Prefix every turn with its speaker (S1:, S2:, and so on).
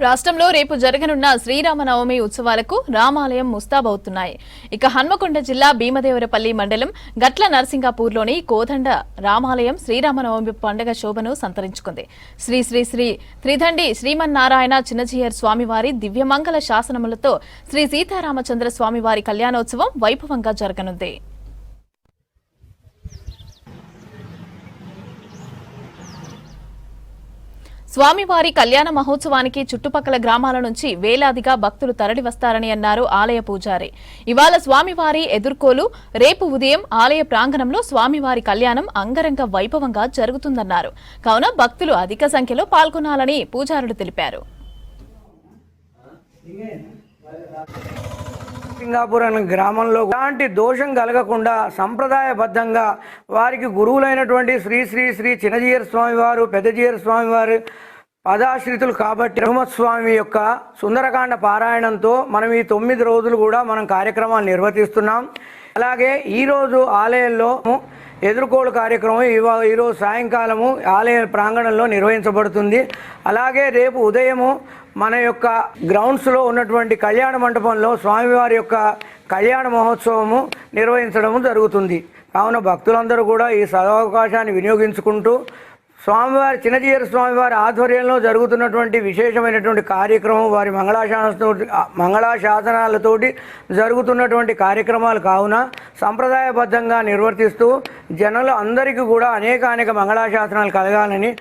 S1: రాష్ట్రంలో రేపు జరగనున్న శ్రీరామనవమి ఉత్సవాలకు రామాలయం ముస్తాబవుతున్నాయి. ఇక హన్మకొండ జిల్లా భీమదేవరపల్లి మండలం గట్ల నరసింగాపూర్లోని కోదండ రామాలయం శ్రీరామనవమి పండుగ శోభను సంతరించుకుంది. శ్రీ శ్రీ శ్రీ త్రిదండి శ్రీమన్నారాయణ చిన్నజీయర్ స్వామివారి దివ్యమంగళ శాసనములతో శ్రీ సీతారామచంద్ర స్వామివారి కళ్యాణోత్సవం వైభవంగా జరగనుంది. స్వామివారి కళ్యాణ మహోత్సవానికి చుట్టుపక్కల గ్రామాల నుంచి వేలాదిగా భక్తులు తరలివస్తారని అన్నారు ఆలయ పూజారి. ఇవాళ స్వామివారి ఎదుర్కోలు, రేపు ఉదయం ఆలయ ప్రాంగణంలో స్వామివారి కళ్యాణం అంగరంగ వైభవంగా జరుగుతుందన్నారు. కావున భక్తులు అధిక సంఖ్యలో పాల్గొనాలని పూజారులు తెలిపారు.
S2: సింగాపూర్ అనే గ్రామంలో ఎలాంటి దోషం కలగకుండా సంప్రదాయబద్ధంగా వారికి గురువులైనటువంటి శ్రీ శ్రీ శ్రీ చిన్నజీయర్ స్వామివారు, పెద్దజీయర్ స్వామివారు పదాశ్రితులు కాబట్టి హనుమత్స్వామి యొక్క సుందరకాండ పారాయణంతో మనం ఈ 9 రోజులు కూడా మనం కార్యక్రమాలు నిర్వర్తిస్తున్నాం. అలాగే ఈరోజు ఆలయంలో ఎదుర్కోలు కార్యక్రమం ఈరోజు సాయంకాలము ఆలయ ప్రాంగణంలో నిర్వహించబడుతుంది. అలాగే రేపు ఉదయము మన యొక్క గ్రౌండ్స్లో ఉన్నటువంటి కళ్యాణ మండపంలో స్వామివారి యొక్క కళ్యాణ మహోత్సవము నిర్వహించడం జరుగుతుంది. కావున భక్తులందరూ కూడా ఈ సదవకాశాన్ని వినియోగించుకుంటూ స్వామివారి చిన్నజీయర్ స్వామివారి ఆధ్వర్యంలో జరుగుతున్నటువంటి విశేషమైనటువంటి కార్యక్రమం, వారి మంగళాశాసనాలతోటి జరుగుతున్నటువంటి కార్యక్రమాలు కావున సంప్రదాయబద్ధంగా నిర్వర్తిస్తూ జనులు అందరికీ కూడా అనేక మంగళాశాసనాలు కలగాలని